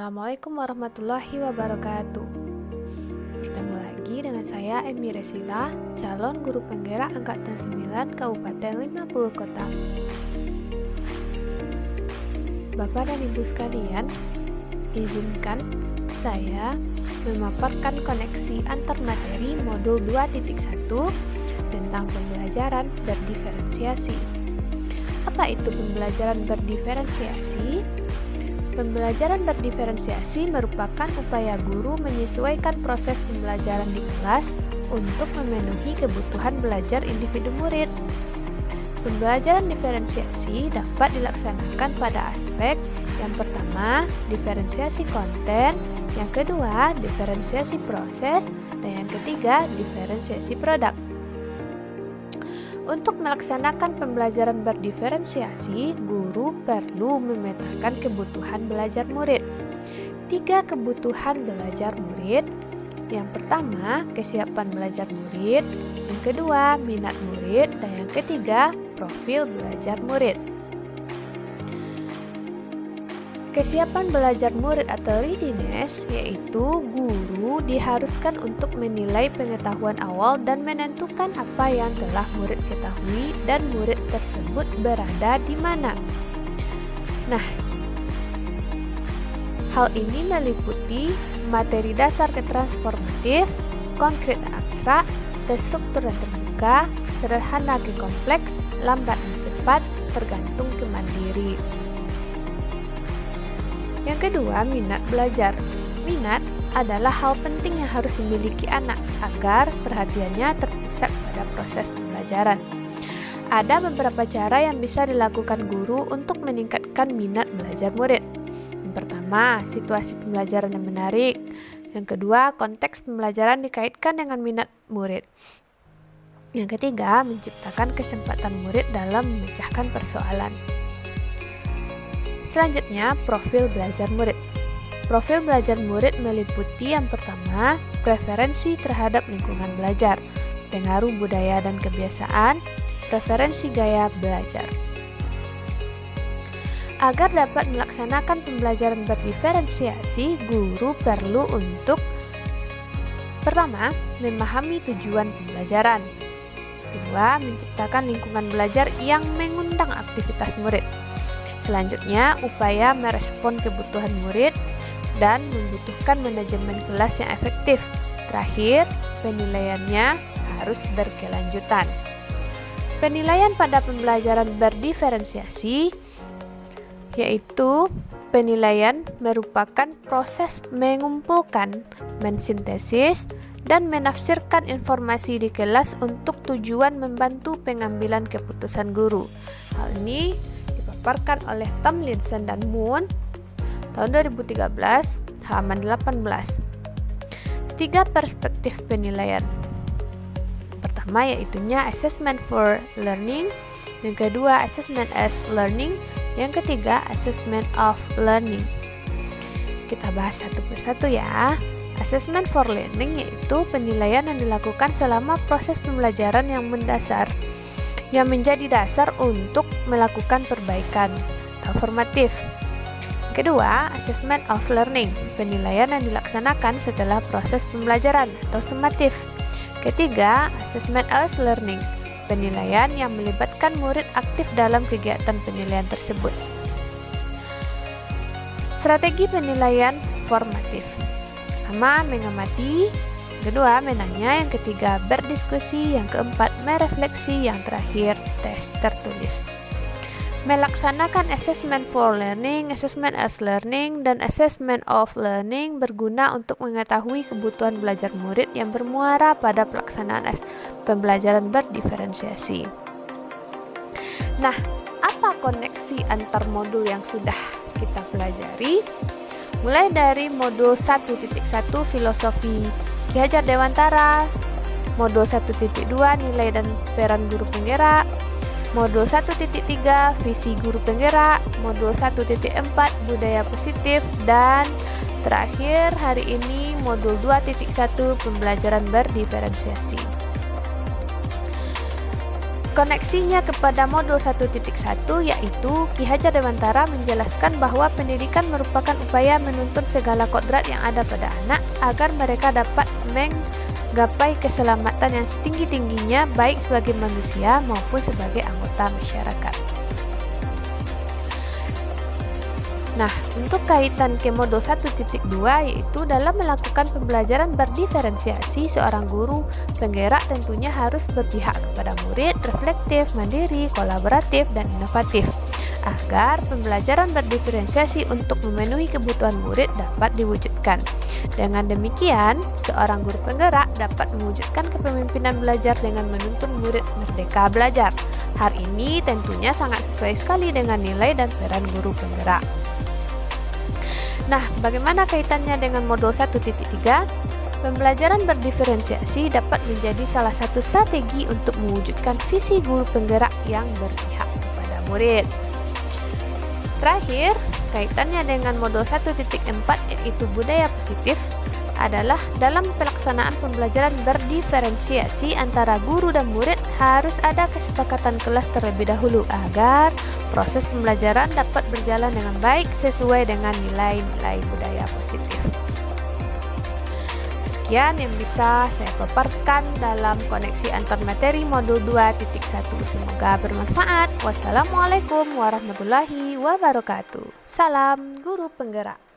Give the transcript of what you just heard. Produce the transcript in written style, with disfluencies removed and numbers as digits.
Assalamualaikum warahmatullahi wabarakatuh. Bertemu lagi dengan saya Emi Resila, calon guru penggerak Angkatan 9 Kabupaten 50 Kota. Bapak dan Ibu sekalian, izinkan saya memaparkan koneksi antar materi modul 2.1 tentang pembelajaran berdiferensiasi. Apa itu pembelajaran berdiferensiasi? Pembelajaran berdiferensiasi merupakan upaya guru menyesuaikan proses pembelajaran di kelas untuk memenuhi kebutuhan belajar individu murid. Pembelajaran diferensiasi dapat dilaksanakan pada aspek yang pertama, diferensiasi konten, yang kedua, diferensiasi proses, dan yang ketiga, diferensiasi produk. Untuk melaksanakan pembelajaran berdiferensiasi, guru perlu memetakan kebutuhan belajar murid. 3 kebutuhan belajar murid. Yang pertama, kesiapan belajar murid. Yang kedua, minat murid. Dan yang ketiga, profil belajar murid. Kesiapan belajar murid atau readiness yaitu guru diharuskan untuk menilai pengetahuan awal dan menentukan apa yang telah murid ketahui dan murid tersebut berada di mana. Nah, hal ini meliputi materi dasar ke transformatif, konkret dan abstrak, terstruktur dan terbuka, sederhana ke kompleks, lambat dan cepat, tergantung ke mandiri. Yang kedua, minat belajar. Minat adalah hal penting yang harus dimiliki anak agar perhatiannya terpusat pada proses pembelajaran. Ada beberapa cara yang bisa dilakukan guru untuk meningkatkan minat belajar murid. Yang pertama, situasi pembelajaran yang menarik. Yang kedua, konteks pembelajaran dikaitkan dengan minat murid. Yang ketiga, menciptakan kesempatan murid dalam memecahkan persoalan. Selanjutnya, profil belajar murid. Profil belajar murid meliputi yang pertama, preferensi terhadap lingkungan belajar, pengaruh budaya dan kebiasaan, preferensi gaya belajar. Agar dapat melaksanakan pembelajaran berdiferensiasi, guru perlu untuk pertama, memahami tujuan pembelajaran. Kedua, menciptakan lingkungan belajar yang mengundang aktivitas murid. Selanjutnya, upaya merespon kebutuhan murid dan membutuhkan manajemen kelas yang efektif. Terakhir, penilaiannya harus berkelanjutan. Penilaian pada pembelajaran berdiferensiasi yaitu penilaian merupakan proses mengumpulkan, mensintesis, dan menafsirkan informasi di kelas untuk tujuan membantu pengambilan keputusan guru. Hal ini dipaparkan oleh Tomlinson dan Moon tahun 2013, halaman 18. 3 perspektif penilaian. Pertama yaitunya assessment for learning, yang kedua assessment as learning, yang ketiga assessment of learning. Kita bahas satu persatu ya. Assessment for learning yaitu penilaian yang dilakukan selama proses pembelajaran yang mendasar, yang menjadi dasar untuk melakukan perbaikan atau formatif. Kedua, assessment of learning, penilaian yang dilaksanakan setelah proses pembelajaran atau summatif. Ketiga, assessment as learning, penilaian yang melibatkan murid aktif dalam kegiatan penilaian tersebut. Strategi penilaian formatif. Pertama, mengamati. Kedua, menanya. Yang ketiga, berdiskusi. Yang keempat, merefleksi. Yang terakhir, tes tertulis. Melaksanakan assessment for learning, assessment as learning, dan assessment of learning berguna untuk mengetahui kebutuhan belajar murid yang bermuara pada pelaksanaan pembelajaran berdiferensiasi. Nah, apa koneksi antar modul yang sudah kita pelajari? Mulai dari modul 1.1 filosofi Ki Hajar Dewantara, modul 1.2 nilai dan peran guru penggerak, modul 1.3 visi guru penggerak, modul 1.4 budaya positif, dan terakhir hari ini modul 2.1 pembelajaran berdiferensiasi. Koneksinya kepada modul 1.1 yaitu Ki Hajar Dewantara menjelaskan bahwa pendidikan merupakan upaya menuntun segala kodrat yang ada pada anak agar mereka dapat menggapai keselamatan yang setinggi-tingginya baik sebagai manusia maupun sebagai anggota masyarakat. Nah, untuk kaitan ke modul 1.2 yaitu dalam melakukan pembelajaran berdiferensiasi, seorang guru penggerak tentunya harus berpihak kepada murid, reflektif, mandiri, kolaboratif, dan inovatif agar pembelajaran berdiferensiasi untuk memenuhi kebutuhan murid dapat diwujudkan. Dengan demikian, seorang guru penggerak dapat mewujudkan kepemimpinan belajar dengan menuntun murid merdeka belajar. Hal ini tentunya sangat sesuai sekali dengan nilai dan peran guru penggerak. Nah, bagaimana kaitannya dengan modul 1.3? Pembelajaran berdiferensiasi dapat menjadi salah satu strategi untuk mewujudkan visi guru penggerak yang berpihak kepada murid. Terakhir, kaitannya dengan modul 1.4 yaitu budaya positif adalah dalam pelaksanaan pembelajaran berdiferensiasi antara guru dan murid harus ada kesepakatan kelas terlebih dahulu agar proses pembelajaran dapat berjalan dengan baik sesuai dengan nilai-nilai budaya positif. Sekian yang bisa saya paparkan dalam koneksi antar materi modul 2.1. Semoga bermanfaat. Wassalamualaikum warahmatullahi wabarakatuh. Salam guru penggerak.